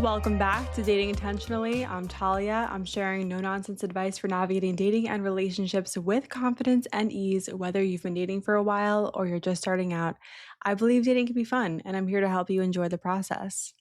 Welcome back to Dating Intentionally. I'm Talia. I'm sharing no nonsense advice for navigating dating and relationships with confidence and ease, whether you've been dating for a while or you're just starting out. I believe dating can be fun, and I'm here to help you enjoy the process.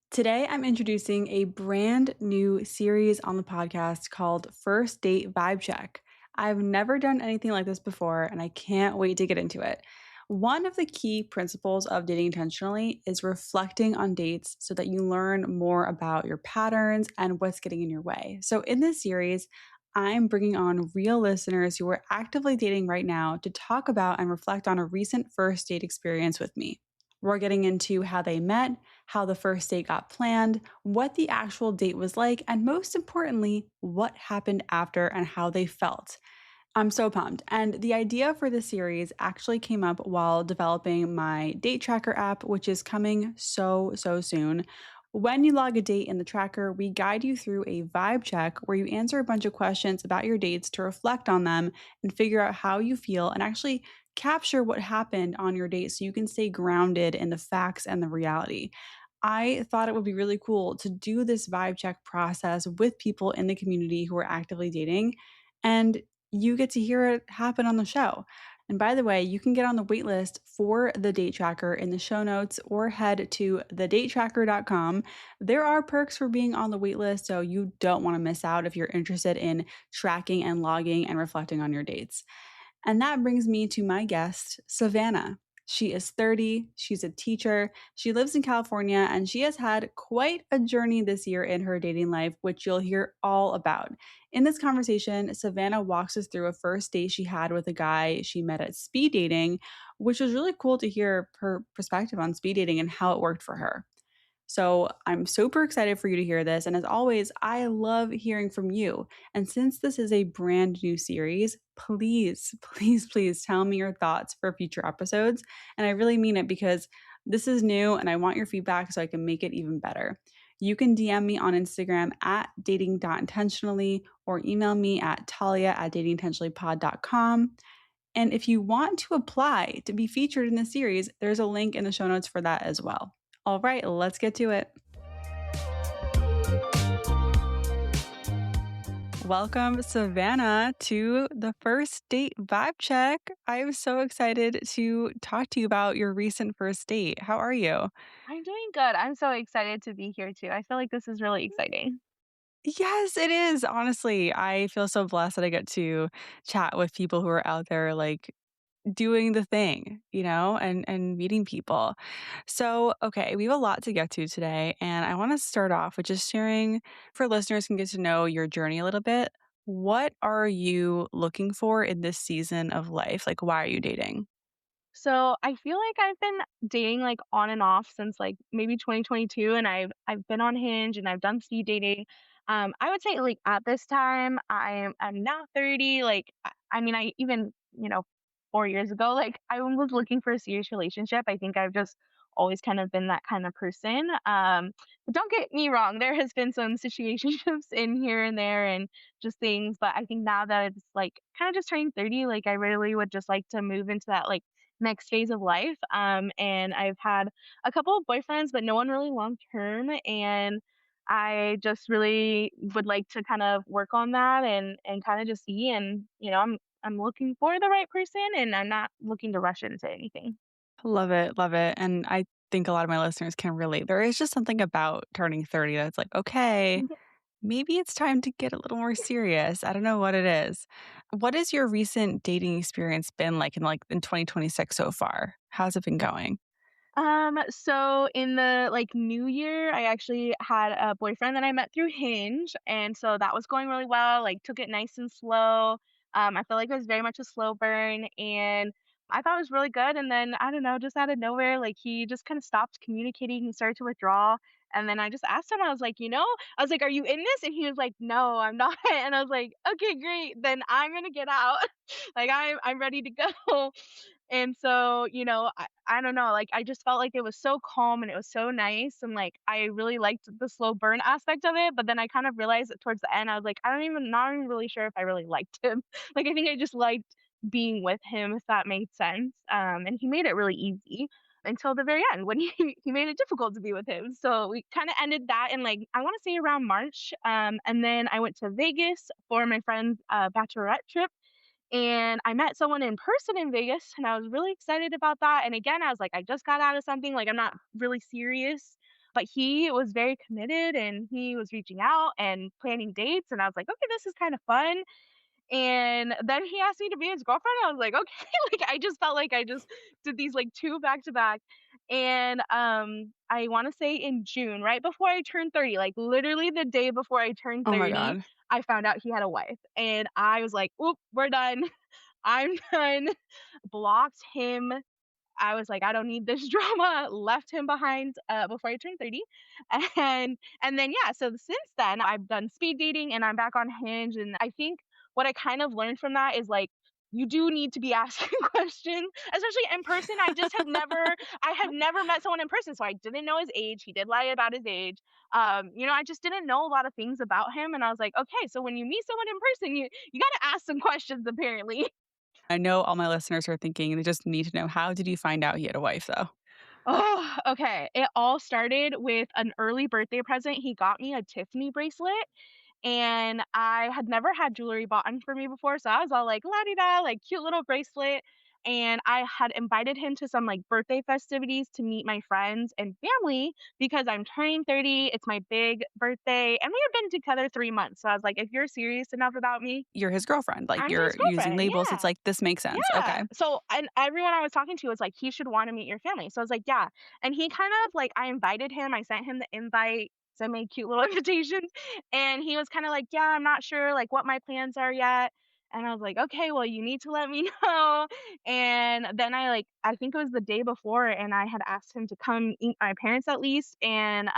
Today, I'm introducing a brand new series on the podcast called First Date Vibe Check. I've never done anything like this before, and I can't wait to get into it. One of the key principles of dating intentionally is reflecting on dates so that you learn more about your patterns and what's getting in your way. So, in this series, I'm bringing on real listeners who are actively dating right now to talk about and reflect on a recent first date experience with me. We're getting into how they met, how the first date got planned, what the actual date was like, and most importantly, what happened after and how they felt. I'm so pumped. And the idea for the series actually came up while developing my date tracker app, which is coming so soon. When you log a date in the tracker, we guide you through a vibe check where you answer a bunch of questions about your dates to reflect on them and figure out how you feel and actually capture what happened on your date so you can stay grounded in the facts and the reality. I thought it would be really cool to do this vibe check process with people in the community who are actively dating. And you get to hear it happen on the show. And by the way, you can get on the wait list for the date tracker in the show notes or head to thedatetracker.com. There are perks for being on the wait list, so you don't want to miss out if you're interested in tracking and logging and reflecting on your dates. And that brings me to my guest, Savannah. She is 30, she's a teacher, she lives in California, and she has had quite a journey this year in her dating life, which you'll hear all about. In this conversation, Savannah walks us through a first date she had with a guy she met at speed dating, which was really cool to hear her perspective on speed dating and how it worked for her. So I'm super excited for you to hear this. And as always, I love hearing from you. And since this is a brand new series, please tell me your thoughts for future episodes. And I really mean it because this is new and I want your feedback so I can make it even better. You can DM me on Instagram at dating.intentionally or email me at talia@datingintentionallypod.com. And if you want to apply to be featured in the series, there's a link in the show notes for that as well. All right, let's get to it. Welcome, Savannah, to the first date vibe check. I am so excited to talk to you about your recent first date. How are you? I'm doing good. I'm so excited to be here too. I feel like this is really exciting. Yes, it is. Honestly, I feel so blessed that I get to chat with people who are out there like doing the thing, and meeting people. So, okay, we have a lot to get to today, and I want to start off with just sharing for listeners can get to know your journey a little bit. What are you looking for in this season of life? Like, why are you dating? So I feel like I've been dating like on and off since like maybe 2022, and I've been on Hinge and I've done speed dating. I would say like at this time I'm now 30. Like I mean I even 4 years ago like I was looking for a serious relationship. I think I've just always kind of been that kind of person. But don't get me wrong, there has been some situationships in here and there and just things. But I think now that it's like kind of just turning 30, like I really would just like to move into that like next phase of life. And I've had a couple of boyfriends, but no one really long term. And I just really would like to kind of work on that and kind of just see. And I'm looking for the right person, and I'm not looking to rush into anything. Love it, love it. And I think a lot of my listeners can relate. There is just something about turning 30 that's like, okay, maybe it's time to get a little more serious. I don't know what it is. What has your recent dating experience been like in 2026 so far? How's it been going? So in the like new year, I actually had a boyfriend that I met through Hinge, and so that was going really well. Like took it nice and slow. I feel like it was very much a slow burn, and I thought it was really good. And then I don't know, just out of nowhere, like he just kind of stopped communicating and started to withdraw. And then I just asked him, I was like, I was like, "Are you in this?" And he was like, "No, I'm not." And I was like, "Okay, great. Then I'm gonna get out. Like I'm ready to go." And so, I don't know, like, I just felt like it was so calm and it was so nice, and, like, I really liked the slow burn aspect of it, but then I kind of realized that towards the end, I was like, not even really sure if I really liked him. Like, I think I just liked being with him, if that made sense, and he made it really easy. until the very end when he made it difficult to be with him. So we kind of ended that in like I want to say around March. And then I went to Vegas for my friend's bachelorette trip, and I met someone in person in Vegas, and I was really excited about that. And again, I was like, I just got out of something, like I'm not really serious. But he was very committed and he was reaching out and planning dates. And I was like, okay, this is kind of fun. And then he asked me to be his girlfriend. I was like, "Okay." Like, I just felt like I just did these, like, 2 back to back. And, I wanna say in June, right before I turned 30, like, literally the day before I turned Oh my 30, god. I found out he had a wife. And I was like, "Oop, we're done. I'm done." Blocked him. I was like, "I don't need this drama," left him behind, before I turned 30, and then, yeah, so since then, I've done speed dating and I'm back on Hinge, and I think what I kind of learned from that is, like, you do need to be asking questions, especially in person. I have never met someone in person, so I didn't know his age. He did lie about his age. I just didn't know a lot of things about him, and I was like, "Okay, so when you meet someone in person, you gotta ask some questions apparently." I know all my listeners are thinking they just need to know, how did you find out he had a wife, though? Oh, okay. It all started with an early birthday present. He got me a Tiffany bracelet, and I had never had jewelry bought for me before, so I was all like, "La di da," like cute little bracelet. And I had invited him to some like birthday festivities to meet my friends and family because I'm turning 30. It's my big birthday, and we had been together 3 months. So I was like, if you're serious enough about me, You're his girlfriend, like, I'm his you're using girlfriend. labels, it's Yeah. like, this makes sense, Yeah. okay. So, and everyone I was talking to was like, "He should wanna meet your family." So I was like, "Yeah." And he kind of like I invited him, I sent him the invite, sent me cute little invitations, and he was kinda like, "Yeah, I'm not sure, like, what my plans are yet." And I was like, "Okay, well, you need to let me know." And then I think it was the day before, and I had asked him to come meet my parents at least, and,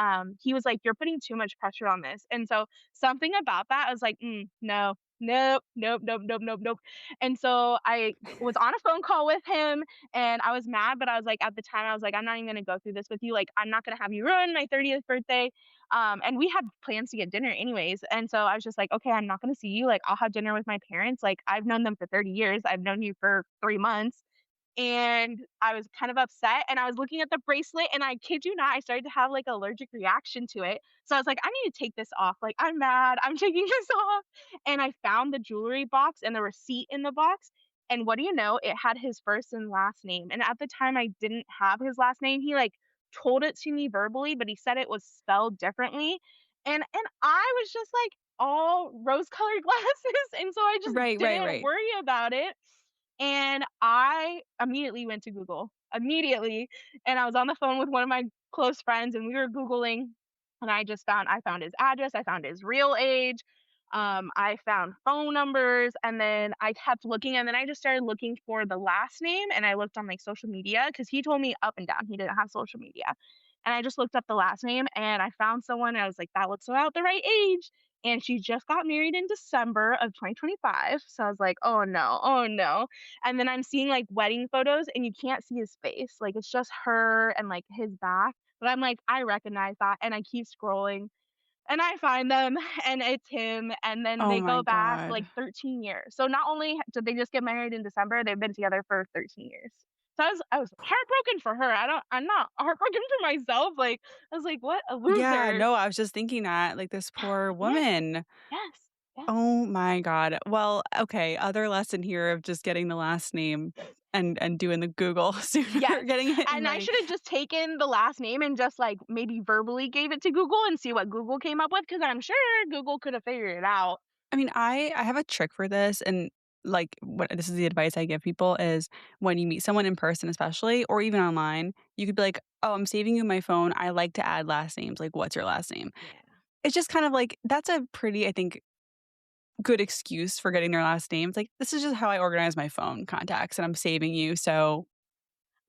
he was like, "You're putting too much pressure on this." And so something about that, I was like, no. Nope, nope, nope, nope, nope, nope." And so I was on a phone call with him and I was mad, but I was like, at the time, I was like, "I'm not even gonna go through this with you. Like, I'm not gonna have you ruin my 30th birthday." And we had plans to get dinner anyways. And so I was just like, "Okay, I'm not gonna see you. Like, I'll have dinner with my parents. Like, I've known them for 30 years. I've known you for 3 months." And I was kind of upset and I was looking at the bracelet and I kid you not, I started to have like allergic reaction to it. So I was like, I need to take this off. Like, I'm mad. I'm taking this off. And I found the jewelry box and the receipt in the box. And what do you know? It had his first and last name. And at the time I didn't have his last name. He like told it to me verbally, but he said it was spelled differently. And I was just like all rose colored glasses. And so I just Right, right, didn't right. worry about it. And I immediately went to Google, immediately, and I was on the phone with one of my close friends, and we were Googling, and I found his address, I found his real age, I found phone numbers, and then I kept looking, and then I just started looking for the last name, and I looked on, like, social media because he told me up and down he didn't have social media, and I just looked up the last name, and I found someone, and I was like, "That looks about the right age," and she just got married in December of 2025, so I was like, "Oh, no, oh, no." And then I'm seeing, like, wedding photos, and you can't see his face, like, it's just her and, like, his back, but I'm like, "I recognize that," and I keep scrolling, and I find them, and it's him, and then Oh they my go back, god. like, 13 years. So not only did they just get married in December, they've been together for 13 years. So I was heartbroken for her. I'm not heartbroken for myself, like, I was like, "What a Yeah, loser." no, I was just thinking that, like, this poor Yeah. woman. Yes. Yes. Oh my god. Well, okay, other lesson here of just getting the last name and doing the Google sooner, Yes, getting it in and I writing. should have just taken the last name and just, like, maybe verbally gave it to Google and see what Google came up with because 'cause I'm sure Google could have figured it out. I mean, I have a trick for this, and, like, what this is the advice I give people is when you meet someone in person especially, or even online, you could be like, "Oh, I'm saving you in my phone. I like to add last names. Like, what's your last name?" Yeah. It's just kind of like that's a pretty, I think, good excuse for getting their last name. It's like, "This is just how I organize my phone contacts, and I'm saving you, so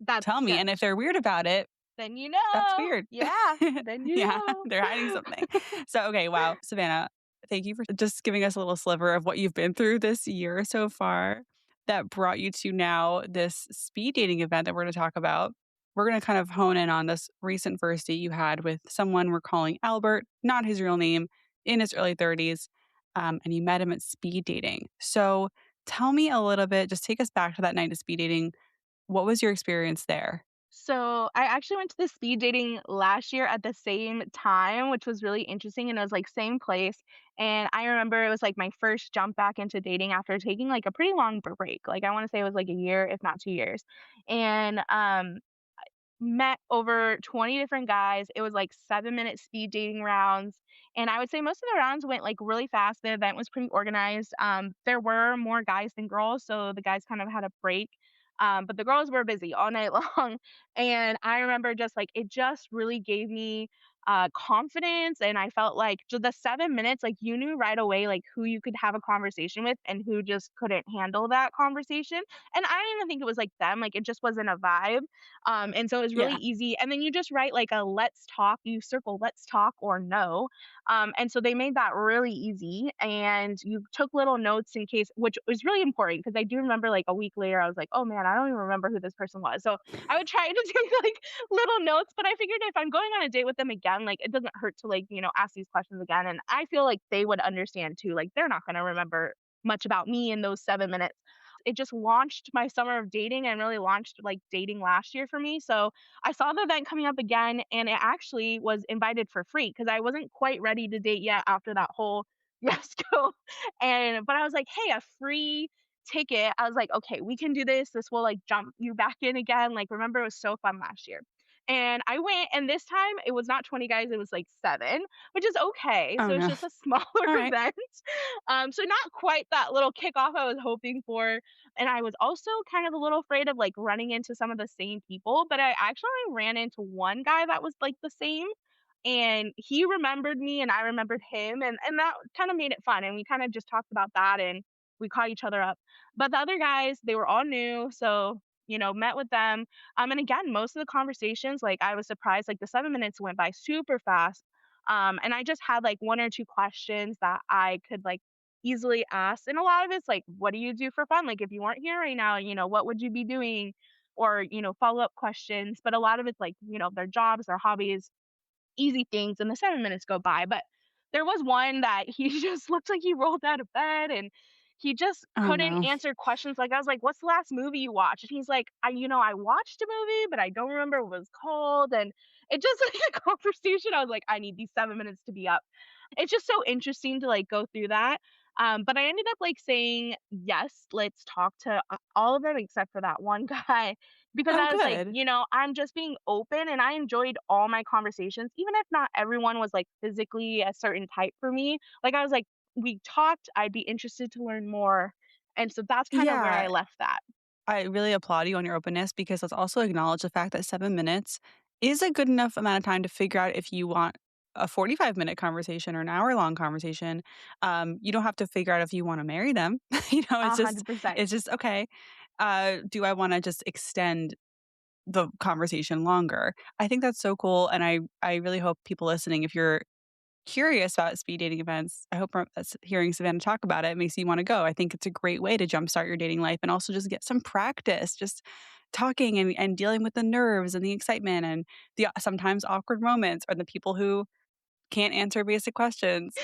That's tell me." yeah, And if they're weird about it, then you that's know. weird. Yeah, then you Yeah, know. they're hiding something. So, okay, wow, Savannah, thank you for just giving us a little sliver of what you've been through this year so far that brought you to now this speed dating event that we're gonna talk about. We're gonna kind of hone in on this recent first date you had with someone we're calling Albert, not his real name, in his early 30s, and you met him at speed dating. So, tell me a little bit, just take us back to that night of speed dating. What was your experience there? So I actually went to the speed dating last year at the same time, which was really interesting. And it was like same place. And I remember it was like my first jump back into dating after taking like a pretty long break. Like I want to say it was like a year, if not 2 years. And met over 20 different guys. It was like 7-minute speed dating rounds. And I would say most of the rounds went like really fast. The event was pretty organized. There were more guys than girls, so the guys kind of had a break. But the girls were busy all night long. And I remember just like it just really gave me confidence. And I felt like the 7 minutes, like you knew right away, like who you could have a conversation with and who just couldn't handle that conversation. And I didn't even think it was like them, like it just wasn't a vibe. And so it was really Yeah. easy. And then you just write like a let's talk, you circle let's talk or no. And so they made that really easy. And you took little notes in case, which was really important because I do remember like a week later, I was like, oh man, I don't even remember who this person was. So I would try to take like little notes, but I figured if I'm going on a date with them again, like it doesn't hurt to like, ask these questions again. And I feel like they would understand too. Like they're not going to remember much about me in those 7 minutes. It just launched my summer of dating and really launched like dating last year for me. So I saw the event coming up again and it actually was invited for free because I wasn't quite ready to date yet after that whole fiasco. But I was like, hey, a free ticket. I was like, okay, we can do this. This will like jump you back in again. Like, remember, it was so fun last year. And I went, and this time it was not 20 guys, it was like seven, which is okay. Oh So it's no. just a smaller All right. event. So not quite that little kickoff I was hoping for. And I was also kind of a little afraid of like running into some of the same people, but I actually ran into one guy that was like the same. And he remembered me and I remembered him and that kind of made it fun. And we kind of just talked about that and we caught each other up. But the other guys, they were all new. So, met with them. And again, most of the conversations, like I was surprised, like the 7 minutes went by super fast. And I just had like one or two questions that I could like easily ask. And a lot of it's like, what do you do for fun? Like if you weren't here right now, what would you be doing? Or, follow-up questions. But a lot of it's like, their jobs, their hobbies, easy things, and the 7 minutes go by. But there was one that he just looked like he rolled out of bed and he just Oh couldn't no. answer questions. Like I was like, "What's the last movie you watched?" And he's like, I watched a movie, but I don't remember what it was called." And it just like a conversation. I was like, "I need these 7 minutes to be up." It's just so interesting to like go through that. But I ended up like saying yes, let's talk to all of them except for that one guy because Oh I was like, good. I'm just being open and I enjoyed all my conversations, even if not everyone was like physically a certain type for me. Like I was like, we talked, I'd be interested to learn more. And so that's kind of where I Yeah. left that. I really applaud you on your openness because let's also acknowledge the fact that 7 minutes is a good enough amount of time to figure out if you want a 45-minute conversation or an hour-long conversation. You don't have to figure out if you want to marry them. A 100%. it's just okay. Do I want to just extend the conversation longer? I think that's so cool, and I really hope people listening, if you're curious about speed dating events, I hope hearing Savannah talk about it makes you want to go. I think it's a great way to jumpstart your dating life and also just get some practice, just talking and dealing with the nerves and the excitement and the sometimes awkward moments or the people who can't answer basic questions.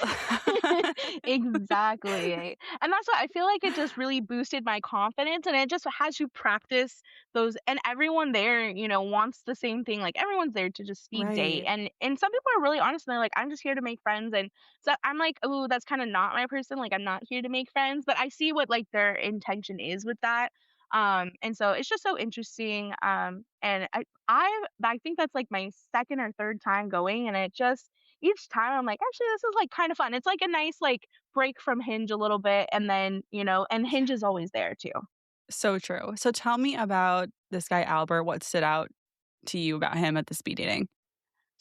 Exactly. And that's why I feel like it just really boosted my confidence and it just has you practice those and everyone there, wants the same thing. Like everyone's there to just speed date. Right. And some people are really honest and they're like, I'm just here to make friends. And so I'm like, oh, that's kind of not my person. Like I'm not here to make friends, but I see what like their intention is with that. And so it's just so interesting. And I think that's like my second or third time going and it just each time I'm like, actually, this is like kind of fun. It's like a nice like break from Hinge a little bit, and then and Hinge is always there too. So true. So tell me about this guy Albert. What stood out to you about him at the speed dating?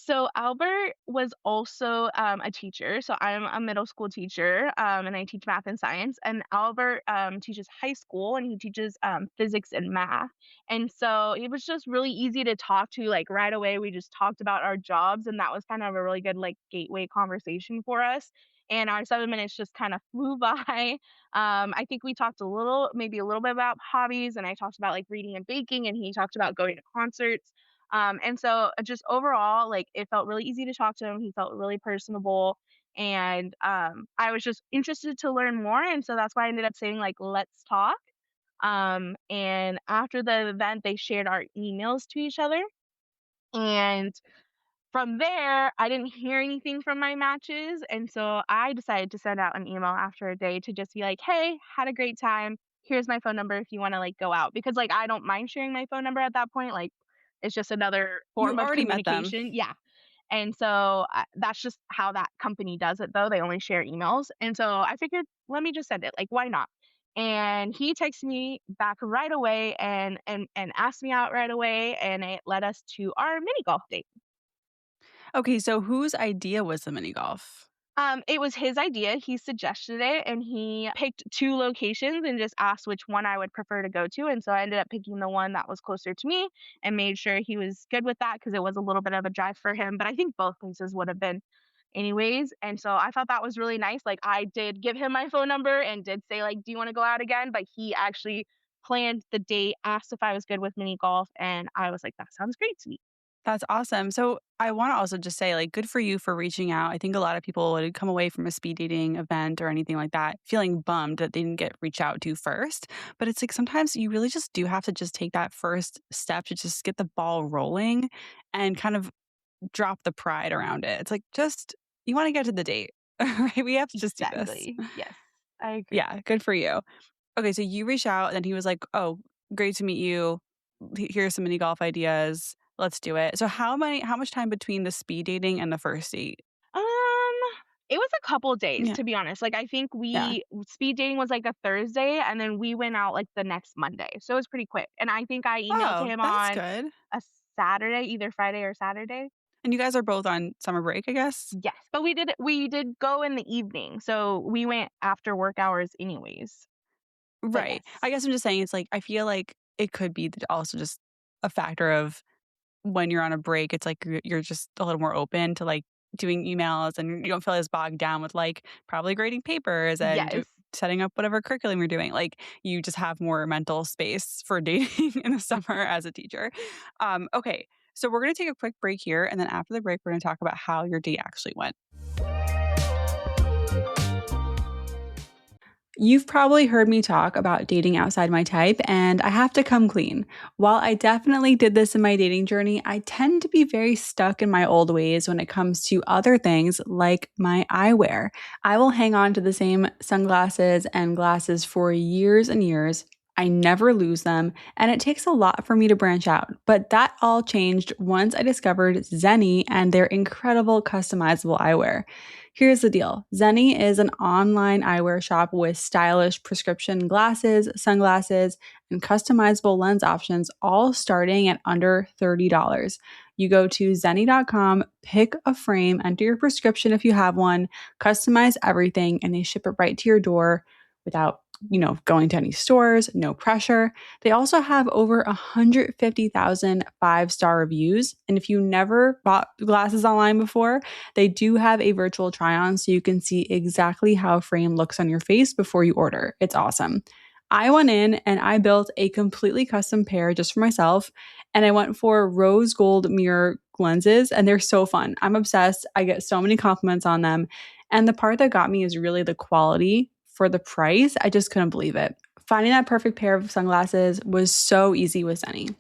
So Albert was also a teacher. So I'm a middle school teacher, and I teach math and science. And Albert teaches high school, and he teaches physics and math. And so it was just really easy to talk to. Like right away, we just talked about our jobs, and that was kind of a really good like gateway conversation for us. And our 7 minutes just kind of flew by. I think we talked maybe a little bit about hobbies, and I talked about like reading and baking, and he talked about going to concerts. And so just overall, like it felt really easy to talk to him. He felt really personable. And I was just interested to learn more. And so that's why I ended up saying like, let's talk. And after the event, they shared our emails to each other. And from there, I didn't hear anything from my matches, and so I decided to send out an email after a day to just be like, "Hey, had a great time. Here's my phone number if you wanna, like, go out." Because, like, I don't mind sharing my phone number at that point, like, it's just another You form of already met them. communication. Yeah, and so, that's just how that company does it, though, they only share emails, and so I figured, "Let me just send it, like, why not?" And he texted me back right away and asked me out right away, and it led us to our mini golf date. Okay, so whose idea was the mini golf? It was his idea, he suggested it, and he picked 2 locations and just asked which one I would prefer to go to, and so I ended up picking the one that was closer to me and made sure he was good with that because it was a little bit of a drive for him, but I think both places would have been anyways, and so I thought that was really nice, like, I did give him my phone number and did say, like, "Do you wanna go out again?" But he actually planned the date, asked if I was good with mini golf, and I was like, "That sounds great to me." That's awesome. So I want to also just say, like, good for you for reaching out. I think a lot of people would come away from a speed dating event or anything like that feeling bummed that they didn't get reached out to first. But it's like sometimes you really just do have to just take that first step to just get the ball rolling and kind of drop the pride around it. It's like just you want to get to the date, right? We have to just do this. Exactly, yes, I agree. Yeah, good for you. Okay, so you reach out and then he was like, "Oh, great to meet you. Here's some mini golf ideas. Let's do it." So how much time between the speed dating and the first date? Um, it was a couple days, Yeah. to be honest. Like, I think Yeah. we speed dating was, like, a Thursday, and then we went out, like, the next Monday, so it was pretty quick, and I think I emailed to Oh, him that's on good. a Saturday, either Friday or Saturday. And you guys are both on summer break, I guess? Yes, but we did go in the evening, so we went after work hours anyways. But Right. yes. I guess I'm just saying it's like I feel like it could be also just a factor of when you're on a break, it's like you're just a little more open to, like, doing emails and you don't feel as bogged down with, like, probably grading papers and Yes. setting up whatever curriculum you're doing. Like, you just have more mental space for dating in the summer as a teacher. Okay, so we're gonna take a quick break here, and then after the break, we're gonna talk about how your date actually went. You've probably heard me talk about dating outside my type, and I have to come clean. While I definitely did this in my dating journey, I tend to be very stuck in my old ways when it comes to other things like my eyewear. I will hang on to the same sunglasses and glasses for years and years. I never lose them, and it takes a lot for me to branch out. But that all changed once I discovered Zenni and their incredible customizable eyewear. Here's the deal. Zenni is an online eyewear shop with stylish prescription glasses, sunglasses, and customizable lens options, all starting at under $30. You go to zenni.com, pick a frame, enter your prescription if you have one, customize everything, and they ship it right to your door without going to any stores, no pressure. They also have over 150,000 five-star reviews. And if you never bought glasses online before, they do have a virtual try on so you can see exactly how a frame looks on your face before you order. It's awesome. I went in and I built a completely custom pair just for myself. And I went for rose gold mirror lenses, and they're so fun. I'm obsessed. I get so many compliments on them. And the part that got me is really the quality for the price. I just couldn't believe it. Finding that perfect pair of sunglasses was so easy with Zenni.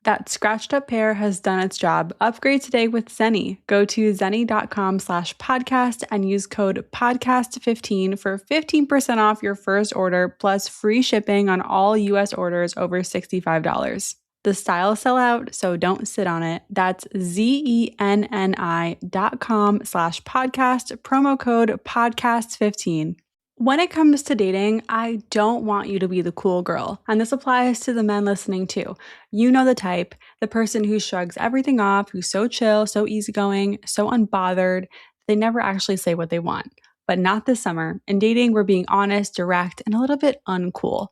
That scratched up pair has done its job. Upgrade today with Zenni. Go to zenni.com/podcast and use code podcast15 for 15% off your first order plus free shipping on all US orders over $65. The styles sell out, so don't sit on it. That's zenni.com/podcast, promo code podcast15. When it comes to dating, I don't want you to be the cool girl. And this applies to the men listening too. You know the type, the person who shrugs everything off, who's so chill, so easygoing, so unbothered, they never actually say what they want. But not this summer. In dating, we're being honest, direct, and a little bit uncool.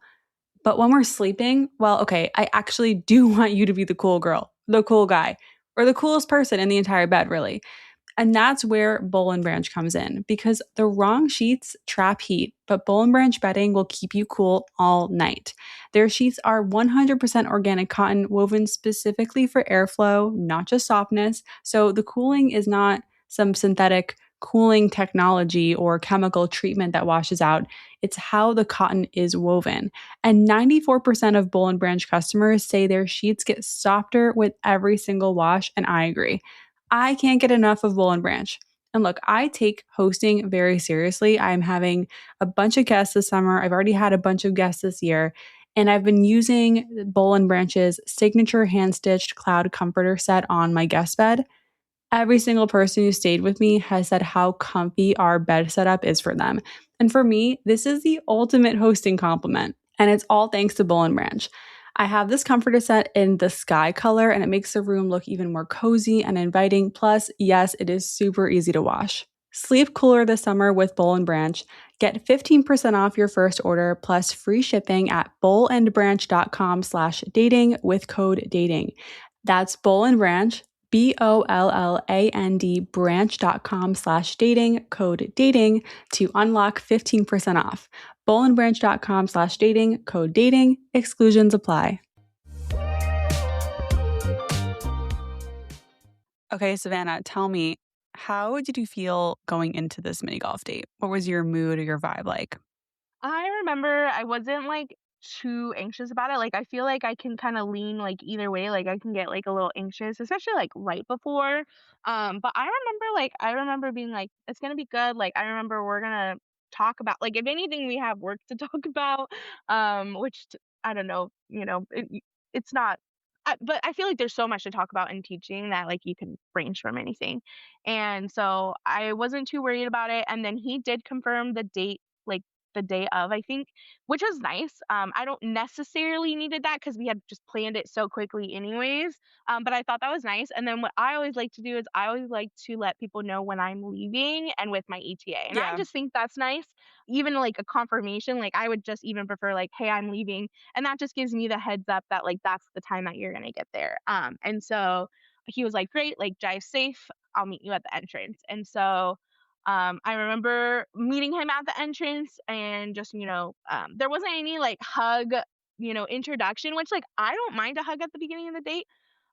But when we're sleeping, well, okay, I actually do want you to be the cool girl, the cool guy, or the coolest person in the entire bed, really. And that's where Boll and Branch comes in because the wrong sheets trap heat, but Boll and Branch bedding will keep you cool all night. Their sheets are 100% organic cotton woven specifically for airflow, not just softness. So the cooling is not some synthetic cooling technology or chemical treatment that washes out. It's how the cotton is woven. And 94% of Boll and Branch customers say their sheets get softer with every single wash, and I agree. I can't get enough of Boll and Branch. And look, I take hosting very seriously. I'm having a bunch of guests this summer. I've already had a bunch of guests this year. And I've been using Boll and Branch's signature hand stitched cloud comforter set on my guest bed. Every single person who stayed with me has said how comfy our bed setup is for them. And for me, this is the ultimate hosting compliment. And it's all thanks to Boll and Branch. I have this comforter set in the sky color and it makes the room look even more cozy and inviting. Plus, yes, it is super easy to wash. Sleep cooler this summer with Boll and Branch. Get 15% off your first order plus free shipping at bollandbranch.com/dating with code dating. That's Boll and Branch, BOLLAND branch.com/dating, code dating to unlock 15% off. Bollandbranch.com/dating, code dating, exclusions apply. Okay, Savannah, tell me, how did you feel going into this mini golf date? What was your mood or your vibe like? I remember I wasn't, like, too anxious about it, like, I feel like I can kinda lean, like, either way, like, I can get, like, a little anxious, especially, like, right before, but I remember being like, "It's gonna be good," like, I remember we're gonna talk about like, if anything, we have work to talk about, which t I don't know, it's not but I feel like there's so much to talk about in teaching that, like, you can range from anything, and so I wasn't too worried about it, and then he did confirm the date, like, the day of, I think, which was nice. I don't necessarily needed that because we had just planned it so quickly anyways. But I thought that was nice. And then what I always like to do is I always like to let people know when I'm leaving and with my ETA. And I Yeah. just think that's nice. Even like a confirmation, like I would just even prefer like, hey, I'm leaving. And that just gives me the heads up that like that's the time that you're gonna get there. And so he was like, great, like drive safe. I'll meet you at the entrance. And so I remember meeting him at the entrance and just, there wasn't any like hug, introduction, which like I don't mind a hug at the beginning of the date,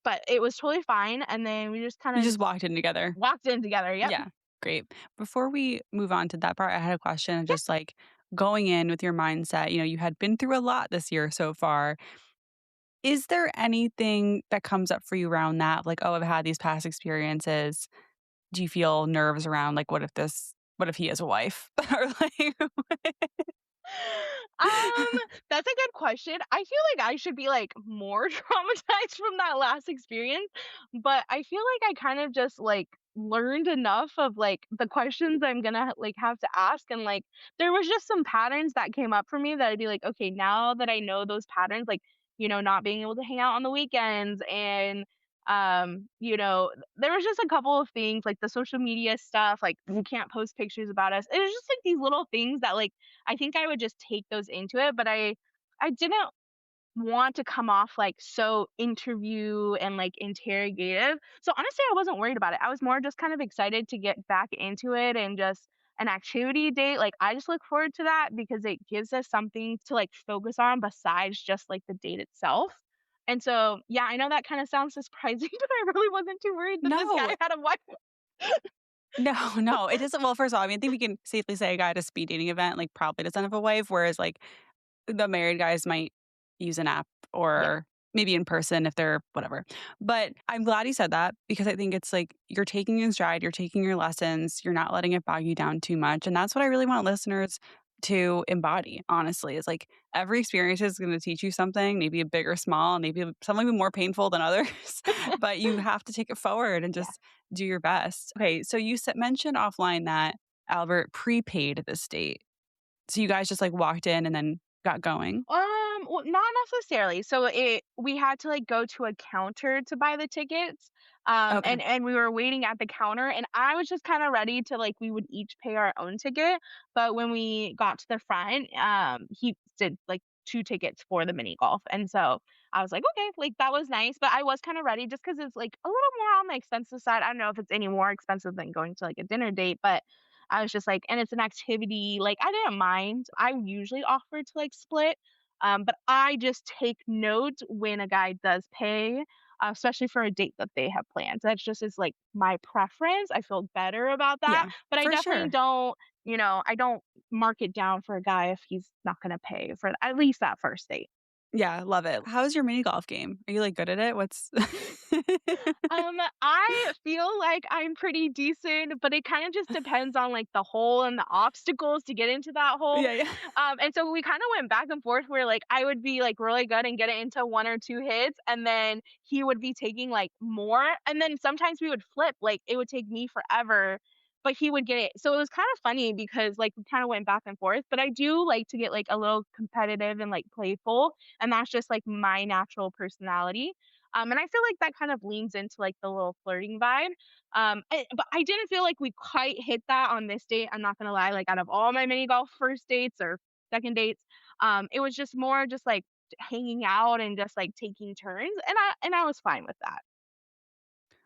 but it was totally fine. And then we just kind You of just just walked in together. walked in together. Yep. Yeah, great. Before we move on to that part, I had a question of Yeah. just like going in with your mindset. You had been through a lot this year so far. Is there anything that comes up for you around that? Like, oh, I've had these past experiences. Do you feel nerves around like what if he has a wife? Or like Um, that's a good question. I feel like I should be like more traumatized from that last experience, but I feel like I kind of just like learned enough of like the questions I'm gonna like have to ask, and like there was just some patterns that came up for me that I'd be like, okay, now that I know those patterns, like not being able to hang out on the weekends and there was just a couple of things like the social media stuff, like we can't post pictures about us. It was just like these little things that like I think I would just take those into it, but I didn't want to come off like so interview and like interrogative. So honestly, I wasn't worried about it. I was more just kind of excited to get back into it and just an activity date. Like I just look forward to that because it gives us something to like focus on besides just like the date itself. And so, yeah, I know that kind of sounds surprising, but I really wasn't too worried that this no, guy had a wife. no, no, it doesn't. Well, first of all, I mean, I think we can safely say a guy at a speed dating event like probably doesn't have a wife, whereas like the married guys might use an app Yeah, or maybe in person if they're whatever. But I'm glad you said that because I think it's like you're taking your stride, you're taking your lessons, you're not letting it bog you down too much. And that's what I really want listeners to embody, honestly, is like every experience is going to teach you something, maybe a big or small, maybe some will be more painful than others, but you have to take it forward and yeah. just do your best. Okay. So you mentioned offline that Albert prepaid this date. So you guys just like walked in and then got going. Well, not necessarily. So we had to like go to a counter to buy the tickets. Okay. And we were waiting at the counter and I was just kind of ready to like we would each pay our own ticket. But when we got to the front, he did like two tickets for the mini golf. And so I was like, okay, like that was nice. But I was kind of ready just because it's like a little more on the expensive side. I don't know if it's any more expensive than going to like a dinner date, but I was just like, and it's an activity, like I didn't mind. I usually offer to like split. But I just take note when a guy does pay. especially for a date that they have planned. That's just is like my preference. I feel better about that, Yeah, but I for definitely sure. don't, I don't mark it down for a guy if he's not going to pay for at least that first date. Yeah, love it. How's your mini golf game? Are you, like, good at it? What's I feel like I'm pretty decent, but it kind of just depends on like the hole and the obstacles to get into that hole. Yeah, yeah. And so we kind of went back and forth where like I would be like really good and get it into one or two hits, and then he would be taking like more, and then sometimes we would flip. Like it would take me forever, but he would get it. So it was kind of funny because like we kind of went back and forth. But I do like to get like a little competitive and like playful, and that's just like my natural personality. And I feel like that kind of leans into like the little flirting vibe. But I didn't feel like we quite hit that on this date. I'm not gonna lie. Like out of all my mini golf first dates or second dates, it was just more just like hanging out and just like taking turns, and I was fine with that.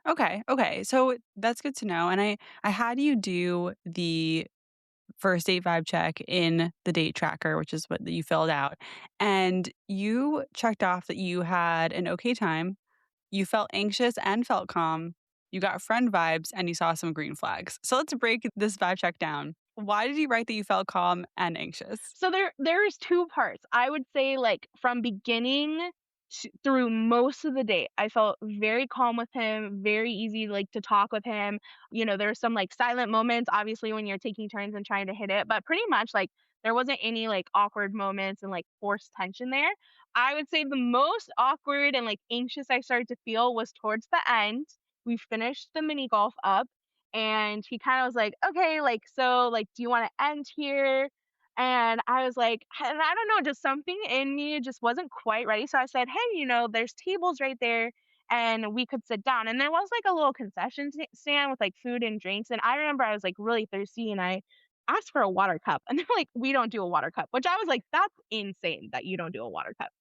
Okay, okay, so that's good to know, and I had you do the first date vibe check in the date tracker, which is what you filled out, and you checked off that you had an okay time, you felt anxious and felt calm, you got friend vibes, and you saw some green flags. So let's break this vibe check down. Why did you write that you felt calm and anxious? So there's 2 parts. I would say, like, from beginning through most of the day, I felt very calm with him, very easy, like, to talk with him. There's some, like, silent moments, obviously, when you're taking turns and trying to hit it, but pretty much, like, there wasn't any, like, awkward moments and, like, forced tension there. I would say the most awkward and, like, anxious I started to feel was towards the end. We finished the mini golf up, and he kinda was like, "Okay, like, so, like, do you wanna end here?" And I was like, and I don't know, just something in me just wasn't quite ready. So I said, "Hey, there's tables right there and we could sit down." And there was like a little concession stand with like food and drinks. And I remember I was like really thirsty and I asked for a water cup. And they're like, "We don't do a water cup," which I was like, "That's insane that you don't do a water cup."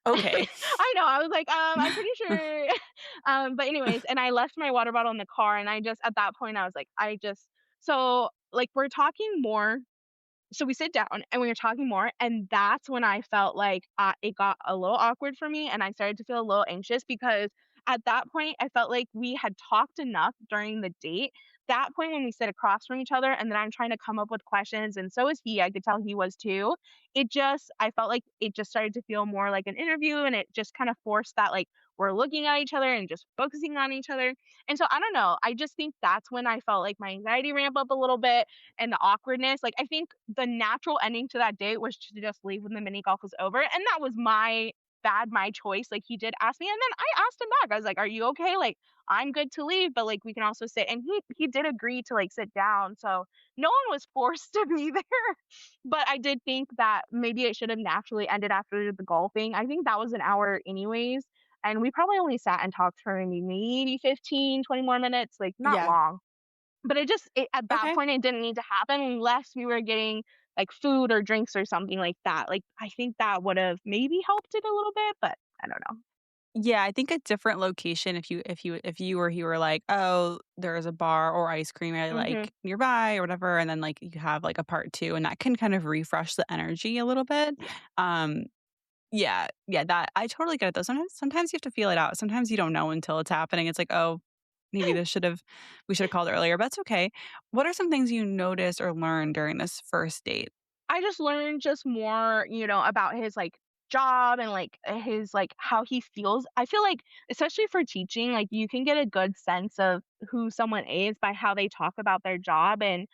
Okay. I know. I was like, I'm pretty sure. But anyways, and I left my water bottle in the car. And I just, at that point, I was like, so like we're talking more, so we sit down and we were talking more, and that's when I felt like, it got a little awkward for me, and I started to feel a little anxious because at that point, I felt like we had talked enough during the date. That point when we sit across from each other and then I'm trying to come up with questions, and so is he, I could tell he was too. I felt like it just started to feel more like an interview, and it just kind of forced that, like, we're looking at each other and just focusing on each other. And so I don't know, I just think that's when I felt like my anxiety ramp up a little bit and the awkwardness. Like, I think the natural ending to that date was to just leave when the mini golf was over, and that was my choice. Like, he did ask me, and then I asked him back. I was like, "Are you okay? Like, I'm good to leave, but, like, we can also sit," and he did agree to, like, sit down, so no one was forced to be there. But I did think that maybe it should have naturally ended after the golfing. I think that was an hour anyways, and we probably only sat and talked for maybe 15, 20 more minutes, like, not Yeah. long. But at that Okay. point, it didn't need to happen unless we were getting, like, food or drinks or something like that. Like, I think that would've maybe helped it a little bit, but I don't know. Yeah, I think a different location if you or he were like, "Oh, there's a bar or ice cream I Mhm. like nearby," or whatever, and then, like, you have, like, a part 2, and that can kind of refresh the energy a little bit. Yeah. Um, yeah, yeah, that I totally get it, though. Sometimes you have to feel it out. Sometimes you don't know until it's happening. It's like, "Oh, maybe we should've called earlier," but that's okay. What are some things you noticed or learned during this first date? I just learned just more, about his like job and like his like how he feels. I feel like especially for teaching, like you can get a good sense of who someone is by how they talk about their job. And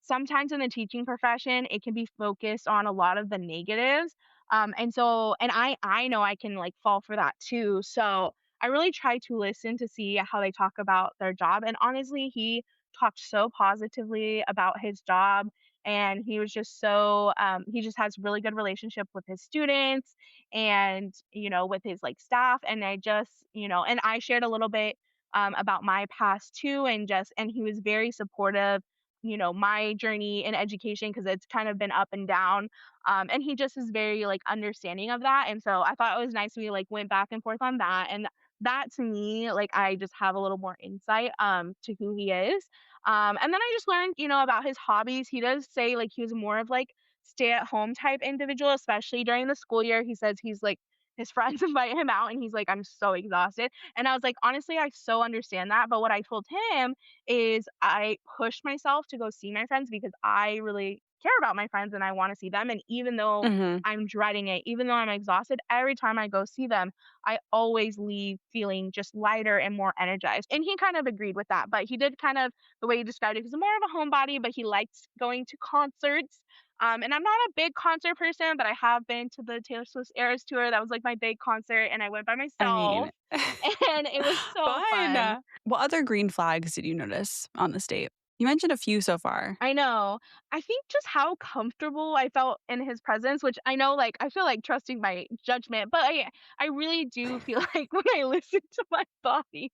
sometimes in the teaching profession, it can be focused on a lot of the negatives. And I know I can like fall for that too. So I really try to listen to see how they talk about their job. And honestly, he talked so positively about his job, and he was just so he just has really good relationship with his students and with his like staff. And and I shared a little bit about my past too, and he was very supportive, my journey in education, because it's kind of been up and down. And he just is very like understanding of that, and so I thought it was nice we like went back and forth on that. And that to me, like, I just have a little more insight to who he is. And then I just learned, about his hobbies. He does say like he was more of like stay at home type individual, especially during the school year. He says he's like his friends invite him out and he's like, "I'm so exhausted." And I was like, "Honestly, I so understand that." But what I told him is I pushed myself to go see my friends because I really care about my friends and I wanna see them. And even though Mhm. I'm dreading it, even though I'm exhausted, every time I go see them, I always leave feeling just lighter and more energized. And he kind of agreed with that, but he did kind of the way he described it, he's more of a homebody, but he likes going to concerts. And I'm not a big concert person, but I have been to the Taylor Swift Eras tour. That was like my big concert, and I went by I myself, mean, and it was so fun. fun. What other green flags did you notice on this date? You mentioned a few so far. I know. I think just how comfortable I felt in his presence, which I know, like, I feel like trusting my judgment, but I really do feel like when I listen to my body,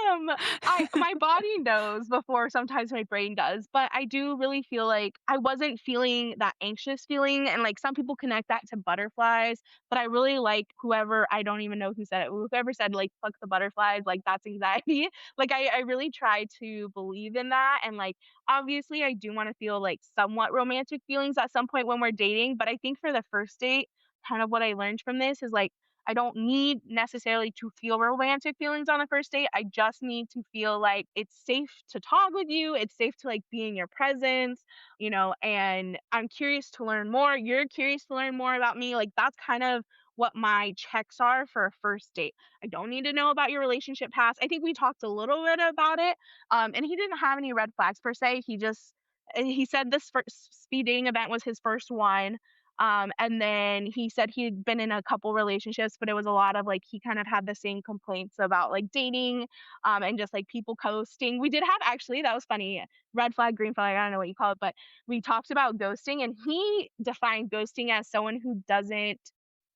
um, I my body knows before sometimes my brain does, but I do really feel like I wasn't feeling that anxious feeling, and, like, some people connect that to butterflies, but I really like whoever I don't even know who said it, whoever said, like, "Fuck the butterflies," like, that's anxiety. Like, I really try to believe in that, and, like, obviously, I do wanna feel, like, somewhat romantic feelings at some point when we're dating, but I think for the first date, kind of what I learned from this is, like, I don't need necessarily to feel romantic feelings on the first date. I just need to feel like it's safe to talk with you. It's safe to like be in your presence, and I'm curious to learn more. You're curious to learn more about me. Like that's kind of what my checks are for a first date. I don't need to know about your relationship past. I think we talked a little bit about it. And he didn't have any red flags per se. He said this first speed dating event was his first one, and then he said he'd been in a couple relationships, but it was a lot of like he kind of had the same complaints about like dating, and just like people ghosting. We did have actually that was funny. Red flag, green flag, I don't know what you call it, but we talked about ghosting, and he defined ghosting as someone who doesn't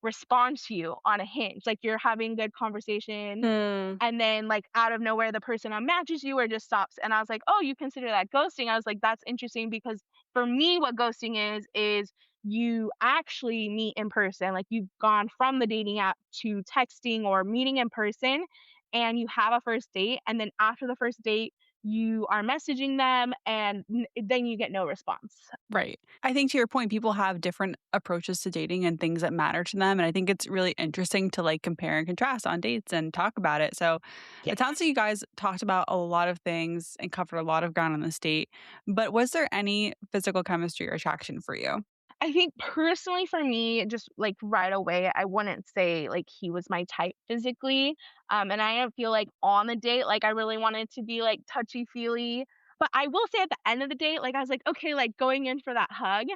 respond to you on a hinge. Like you're having good conversation Hmm. and then, like, out of nowhere, the person unmatches you or just stops, and I was like, "Oh, you consider that ghosting?" I was like, "That's interesting," because for me, what ghosting is you actually meet in person, like, you've gone from the dating app to texting or meeting in person, and you have a first date, and then after the first date, you are messaging them, and n then you get no response. Right. I think to your point, people have different approaches to dating and things that matter to them. And I think it's really interesting to like compare and contrast on dates and talk about it. So Yeah. it sounds like you guys talked about a lot of things and covered a lot of ground on this date. But was there any physical chemistry or attraction for you? I think personally for me, just like right away, I wouldn't say like he was my type physically. And I didn't feel like on the date, like I really wanted to be like touchy feely. But I will say at the end of the date, like I was like, okay, like going in for that hug.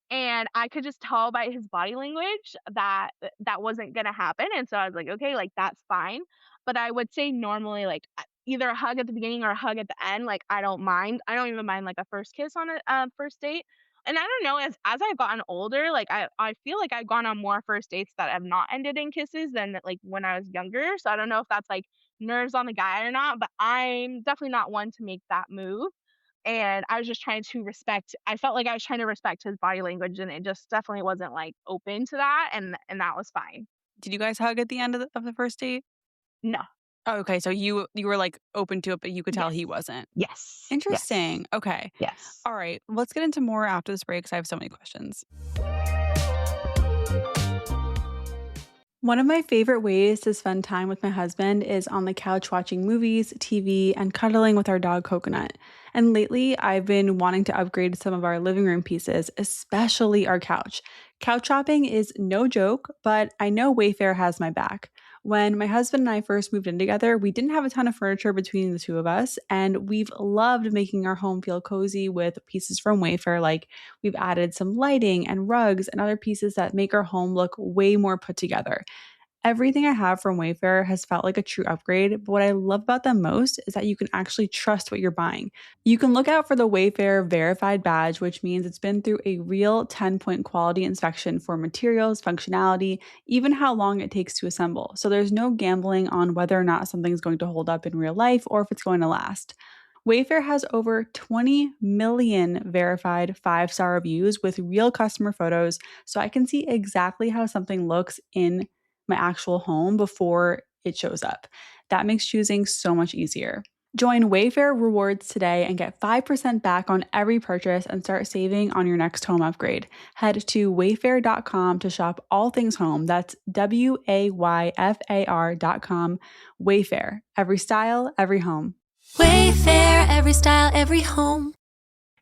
And I could just tell by his body language that that wasn't gonna happen. And so I was like, okay, like that's fine. But I would say normally like either a hug at the beginning or a hug at the end, like I don't mind. I don't even mind like a first kiss on a first date, and I don't know, as I've gotten older, like, I feel like I've gone on more first dates that have not ended in kisses than, like, when I was younger, so I don't know if that's, like, nerves on the guy or not, but I'm definitely not one to make that move, and I was just trying to respect I felt like I was trying to respect his body language, and it just definitely wasn't, like, open to that, and that was fine. Did you guys hug at the end of the first date? No. Oh, okay. So you were like open to it, but you could tell he Yes. wasn't. Yes. Yes. Interesting. Okay. Yes. All right. Let's get into more after this break because I have so many questions. One of my favorite ways to spend time with my husband is on the couch watching movies, TV, and cuddling with our dog Coconut. And lately, I've been wanting to upgrade some of our living room pieces, especially our couch. Couch shopping is no joke, but I know Wayfair has my back. When my husband and I first moved in together, we didn't have a ton of furniture between the two of us, and we've loved making our home feel cozy with pieces from Wayfair. Like we've added some lighting and rugs and other pieces that make our home look way more put together. Everything I have from Wayfair has felt like a true upgrade, but what I love about them most is that you can actually trust what you're buying. You can look out for the Wayfair verified badge, which means it's been through a real 10-point quality inspection for materials, functionality, even how long it takes to assemble. So there's no gambling on whether or not something's going to hold up in real life or if it's going to last. Wayfair has over 20 million verified 5-star reviews with real customer photos, so I can see exactly how something looks in my actual home before it shows up. That makes choosing so much easier. Join Wayfair Rewards today and get 5% back on every purchase and start saving on your next home upgrade. Head to wayfair.com to shop all things home. That's WAYFAR.com. Wayfair, every style, every home. Wayfair, every style, every home.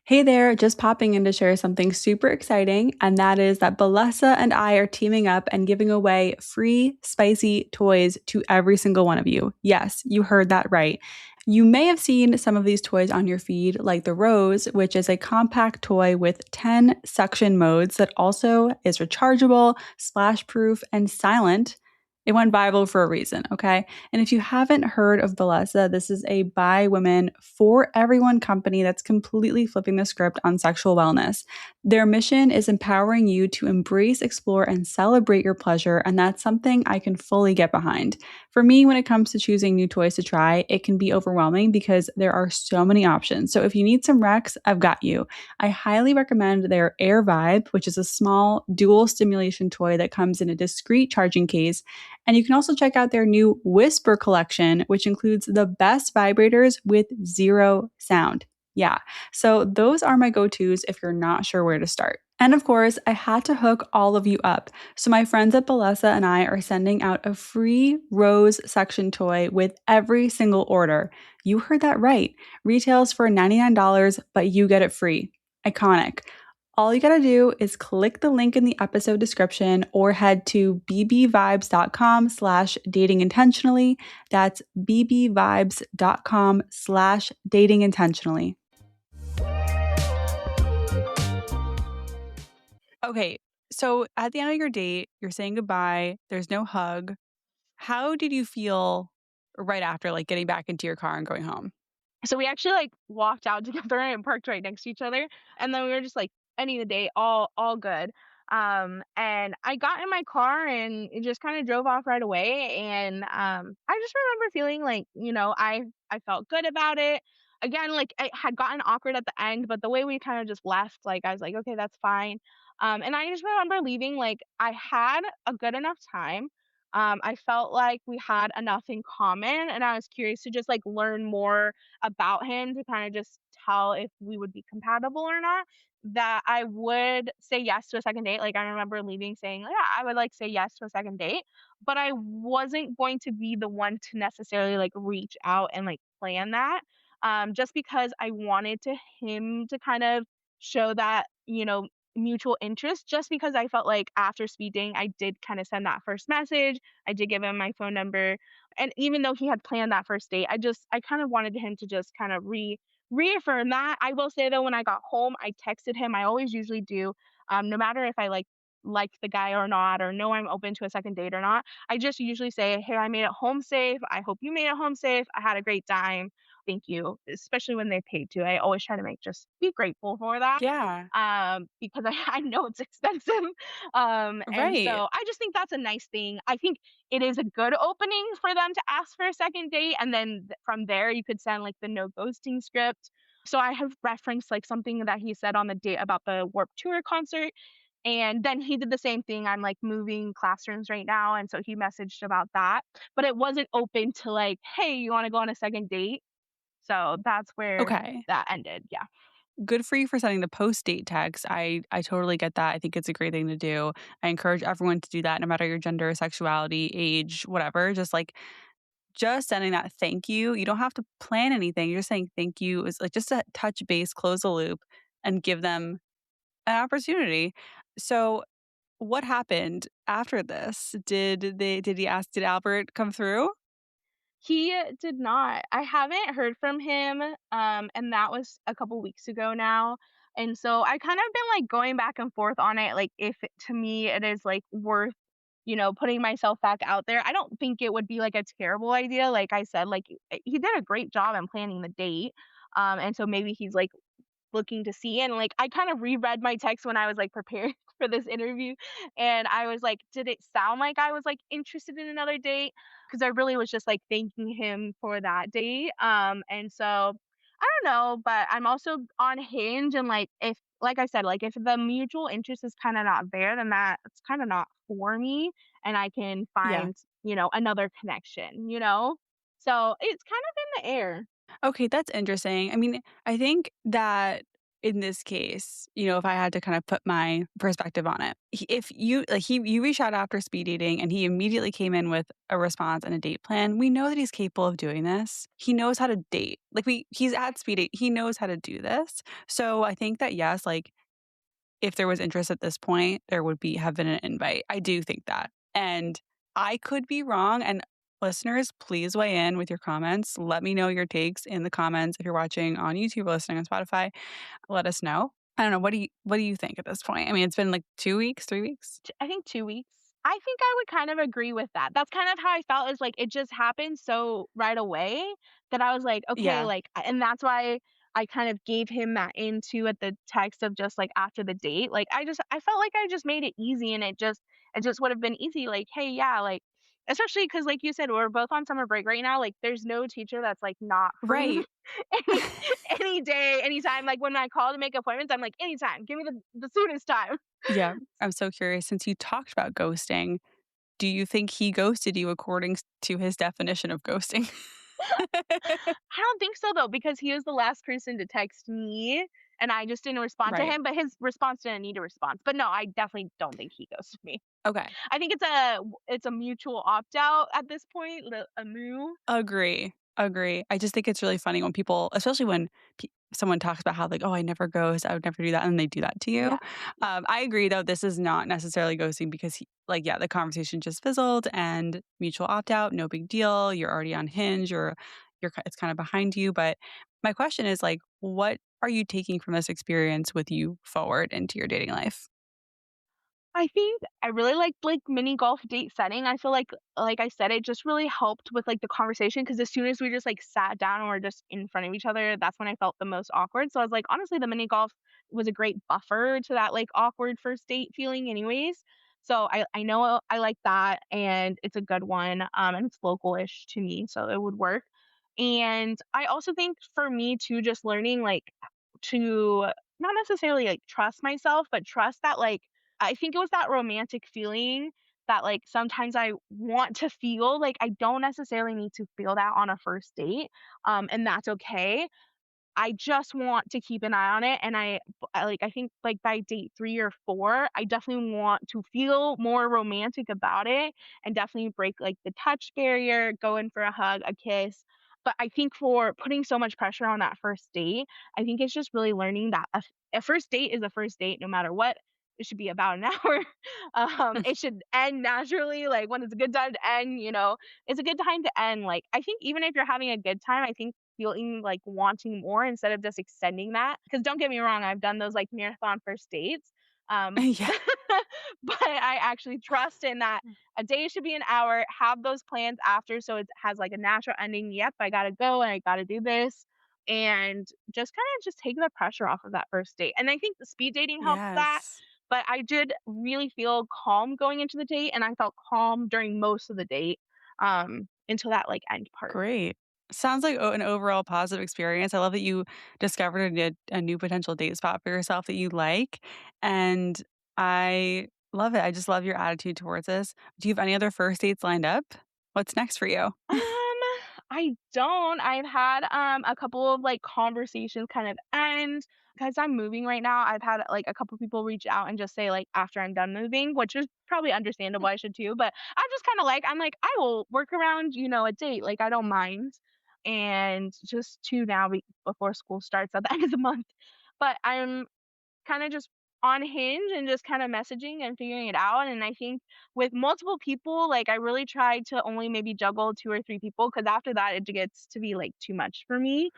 Hey there, just popping in to share something super exciting, and that is that Balesa and I are teaming up and giving away free spicy toys to every single one of you. Yes, you heard that right. You may have seen some of these toys on your feed, like the Rose, which is a compact toy with 10 suction modes that also is rechargeable, splash proof, and silent. It went viral for a reason, okay? And if you haven't heard of Balesa, this is a by women for everyone company that's completely flipping the script on sexual wellness. Their mission is empowering you to embrace, explore, and celebrate your pleasure, and that's something I can fully get behind. For me, when it comes to choosing new toys to try, it can be overwhelming because there are so many options. So if you need some recs, I've got you. I highly recommend their Air Vibe, which is a small dual stimulation toy that comes in a discreet charging case, and you can also check out their new Whisper collection, which includes the best vibrators with zero sound. Yeah, so those are my go tos if you're not sure where to start. And of course, I had to hook all of you up. So my friends at Balesa and I are sending out a free rose section toy with every single order. You heard that right. Retails for $99, but you get it free. Iconic. All you gotta do is click the link in the episode description or head to bbvibes.com/datingintentionally. That's bbvibes.com/datingintentionally. Okay, so at the end of your date, you're saying goodbye, there's no hug. How did you feel right after, like, getting back into your car and going home? So we actually like walked out together and parked right next to each other, and then we were just like ending the day all good. And I got in my car and it just kind of drove off right away. And I just remember feeling like I felt good about it. Again, like it had gotten awkward at the end, but the way we kind of just left, like I was like, okay, that's fine. And I just remember leaving like I had a good enough time. I felt like we had enough in common, and I was curious to just like learn more about him to kind of just tell if we would be compatible or not, that I would say yes to a second date. Like I remember leaving saying, yeah, I would like say yes to a second date, but I wasn't going to be the one to necessarily like reach out and like plan that. Just because I wanted to him to kind of show that, mutual interest, just because I felt like after speed dating, I did kind of send that first message. I did give him my phone number, and even though he had planned that first date, I kind of wanted him to just kind of reaffirm that. I will say though, when I got home, I texted him. I always usually do, no matter if I like the guy or not, or know I'm open to a second date or not. I just usually say, "Hey, I made it home safe. I hope you made it home safe. I had a great time. Thank you." Especially when they paid too. I always try to make just be grateful for that. Yeah, Because I know it's expensive. And right. so I just think that's a nice thing. I think it is a good opening for them to ask for a second date, and then from there you could send like the no ghosting script. So I have referenced like something that he said on the date about the Warp Tour concert, and then he did the same thing. I'm like moving classrooms right now, and so he messaged about that, but it wasn't open to like, hey, you want to go on a second date? So that's where Okay. that ended. Yeah. Good for you for sending the post-date text. I totally get that. I think it's a great thing to do. I encourage everyone to do that no matter your gender, sexuality, age, whatever. Just sending that thank you. You don't have to plan anything. You're just saying thank you is like just a touch base, close the loop, and give them an opportunity. So what happened after this? Did Albert come through? He did not. I haven't heard from him, and that was a couple weeks ago now. And so I kind of been like going back and forth on it, like if to me it is like worth, putting myself back out there. I don't think it would be like a terrible idea. Like I said, like he did a great job in planning the date. And so maybe he's like looking to see. And like I kind of reread my text when I was like preparing for this interview, and I was like, did it sound like I was like interested in another date? Because I really was just like thanking him for that date. And so I don't know, but I'm also on Hinge, and like if like I said, like if the mutual interest is kind of not there, then that's kind of not for me, and I can Yeah. find, another connection. So it's kind of in the air. Okay, that's interesting. I mean, I think that in this case, if I had to kind of put my perspective on it, if you reach out after speed dating and he immediately came in with a response and a date plan, we know that he's capable of doing this. He knows how to date. Like he's at speed date. He knows how to do this. So I think that yes, like if there was interest at this point, there would have been an invite. I do think that. And I could be wrong. And listeners, please weigh in with your comments. Let me know your takes in the comments. If you're watching on YouTube or listening on Spotify, let us know. I don't know. What do you think at this point? I mean, it's been like 2 weeks, 3 weeks. I think 2 weeks. I think I would kind of agree with that. That's kind of how I felt is like it just happened so right away that I was like, okay, Yeah. like, and that's why I kind of gave him that into at the text of just like after the date. Like I felt like I just made it easy and it just would have been easy. Like, hey, yeah, like especially because like you said, we're both on summer break right now. Like there's no teacher that's like not free Right. any any day, anytime. Like when I call to make appointments, I'm like, anytime, give me the soonest time. Yeah. I'm so curious. Since you talked about ghosting, do you think he ghosted you according to his definition of ghosting? I don't think so though, because he was the last person to text me and I just didn't respond to Right. him, but his response didn't need a response. But no, I definitely don't think he ghosted me. Okay. I think it's a mutual opt out at this point, a moo. Agree, agree. I just think it's really funny when people especially when someone talks about how like, "Oh, I never ghost, I would never do that," and they do that to you. Yeah. I agree though, this is not necessarily ghosting because yeah, the conversation just fizzled and mutual opt-out, no big deal, you're already on Hinge or it's kinda behind you, but my question is like, what are you taking from this experience with you forward into your dating life? I think I really liked, like, mini golf date setting. I feel like I said, it just really helped with, like, the conversation because as soon as we just, like, sat down and we're just in front of each other, that's when I felt the most awkward. So I was like, honestly, the mini golf was a great buffer to that, like, awkward first date feeling anyways. So I know I like that, and it's a good one, and it's local-ish to me, so it would work. And I also think for me too, just learning, like, to not necessarily, like, trust myself, but trust that, like, I think it was that romantic feeling that, like, sometimes I want to feel, like, I don't necessarily need to feel that on a first date, and that's okay. I just want to keep an eye on it, and I think, like, by date 3 or 4, I definitely want to feel more romantic about it and definitely break, like, the touch barrier, go in for a hug, a kiss, but I think for putting so much pressure on that first date, I think it's just really learning that a first date is a first date no matter what. It should be about an hour. It should end naturally, like, when it's a good time to end, it's a good time to end, like, I think even if you're having a good time, I think feeling like wanting more instead of just extending that. Because don't get me wrong, I've done those like marathon first dates. Yeah. But I actually trust in that a day should be an hour, have those plans after so it has like a natural ending. Yep, I gotta go and I gotta do this. And just kind of just take the pressure off of that first date. And I think the speed dating helps that. Yes. But I did really feel calm going into the date and I felt calm during most of the date until that like end part. Great. Sounds like an overall positive experience. I love that you discovered a new potential date spot for yourself that you like, and I love it. I just love your attitude towards this. Do you have any other first dates lined up? What's next for you? Um, I don't. I've had a couple of like conversations kind of end because I'm moving right now. I've had like a couple people reach out and just say like after I'm done moving, which is probably understandable. I should too, but I'm just kind of like I'm like I will work around a date. Like I don't mind, and just two now before school starts at the end of the month. But I'm kinda just on Hinge and just kinda messaging and figuring it out, and I think with multiple people, like, I really try to only maybe juggle 2 or 3 people because after that, it gets to be, like, too much for me.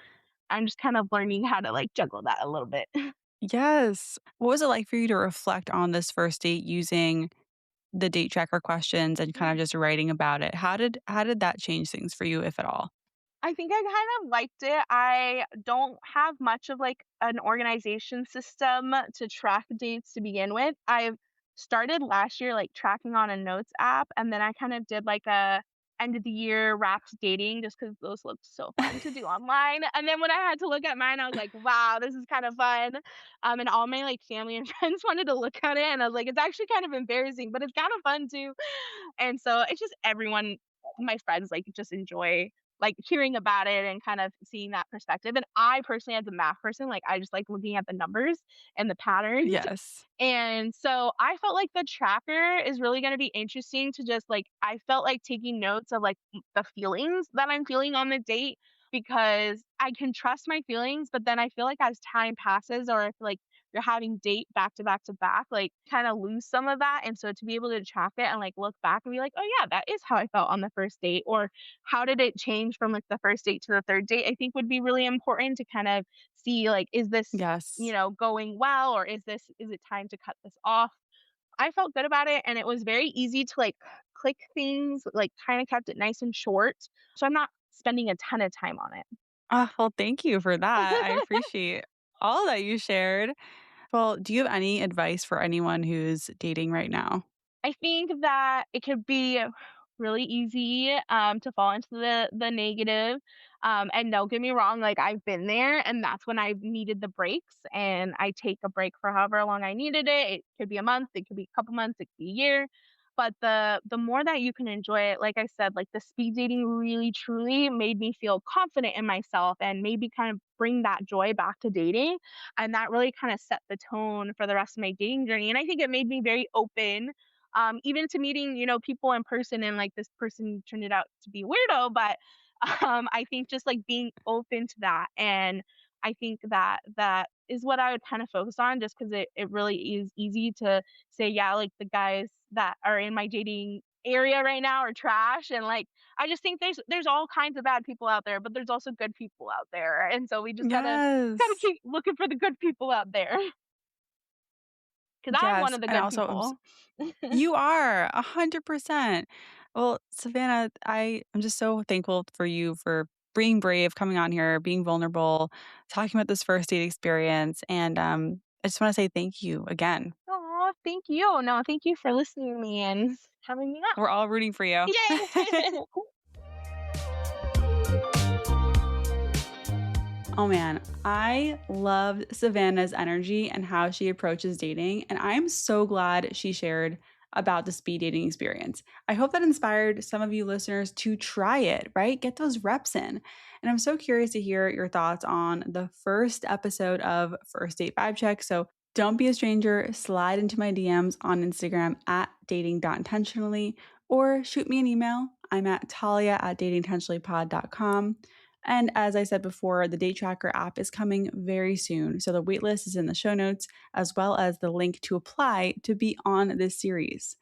I'm just kind of learning how to, like, juggle that a little bit. Yes. What was it like for you to reflect on this first date using the date tracker questions and kind of just writing about it? How did that change things for you, if at all? I think I kind of liked it. I don't have much of like an organization system to track dates to begin with. I've started last year like tracking on a notes app and then I kind of did like a end of the year wrapped dating just because those looked so fun to do online. And then when I had to look at mine, I was like, wow, this is kind of fun. And all my like family and friends wanted to look at it and I was like, it's actually kind of embarrassing, but it's kind of fun too. And so it's just everyone, my friends like just enjoy like hearing about it and kind of seeing that perspective. And I personally, as a math person, like I just like looking at the numbers and the patterns. Yes. And so I felt like the tracker is really going to be interesting to just like, I felt like taking notes of like the feelings that I'm feeling on the date because I can trust my feelings. But then I feel like as time passes, or if like you're having date back to back to back, like kind of lose some of that. And so to be able to track it and like look back and be like, oh yeah, that is how I felt on the first date, or how did it change from like the first date to the third date, I think would be really important to kind of see like, is this, Yes. going well, or is it time to cut this off? I felt good about it, and it was very easy to like click things, like kind of kept it nice and short. So I'm not spending a ton of time on Well, thank you for that. I it. appreciate all that you shared. Well, do you have any advice for anyone who's dating right now? I think that it could be really easy to fall into the negative. And don't get me wrong, like I've been there, and that's when I've needed the breaks, and I take a break for however long I needed it. It could be a month, it could be a couple months, it could be a year. But the more that you can enjoy it, like I said, like the speed dating really truly made me feel confident in myself and maybe kind of bring that joy back to dating. And that really kind of set the tone for the rest of my dating journey. And I think it made me very open, even to meeting, people in person, and like this person turned it out to be a weirdo, but I think just like being open to that. And I think that that is what I would kind of focus on, just because it really is easy to say, yeah, like the guys that are in my dating area right now are trash. And like, I just think there's all kinds of bad people out there, but there's also good people out there. And so we just gotta Yes. keep looking for the good people out there. Because I'm one Yes. of the And good also, people. you are 100%. Well, Savannah, I'm just so thankful for you for being brave, coming on here, being vulnerable, talking about this first date experience. And I just want to say thank you again. Oh, thank you. No, thank you for listening to me and having me We're all rooting for you. on. Yay! Oh man, I love Savannah's energy and how she approaches dating, and I'm so glad she shared about the speed dating experience. I hope that inspired some of you listeners to try it, right? Get those reps in. And I'm so curious to hear your thoughts on the first episode of First Date Vibe Check. So don't be a stranger, slide into my DMs on Instagram at dating.intentionally or shoot me an email. I'm at Talia at datingintentionallypod.com. And as I said before, the Date Tracker app is coming very soon. So the waitlist is in the show notes, as well as the link to apply to be on this series.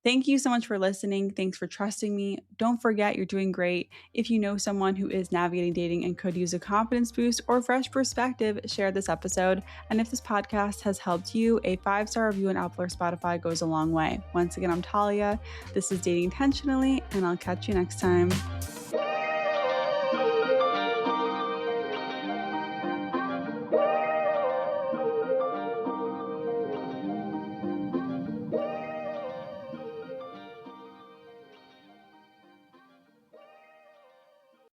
Thank you so much for listening. Thanks for trusting me. Don't forget, you're doing great. If you know someone who is navigating dating and could use a confidence boost or fresh perspective, share this episode. And if this podcast has helped you, a 5-star review on Apple or Spotify goes a long way. Once again, I'm Talia. This is Dating Intentionally, and I'll catch you next time.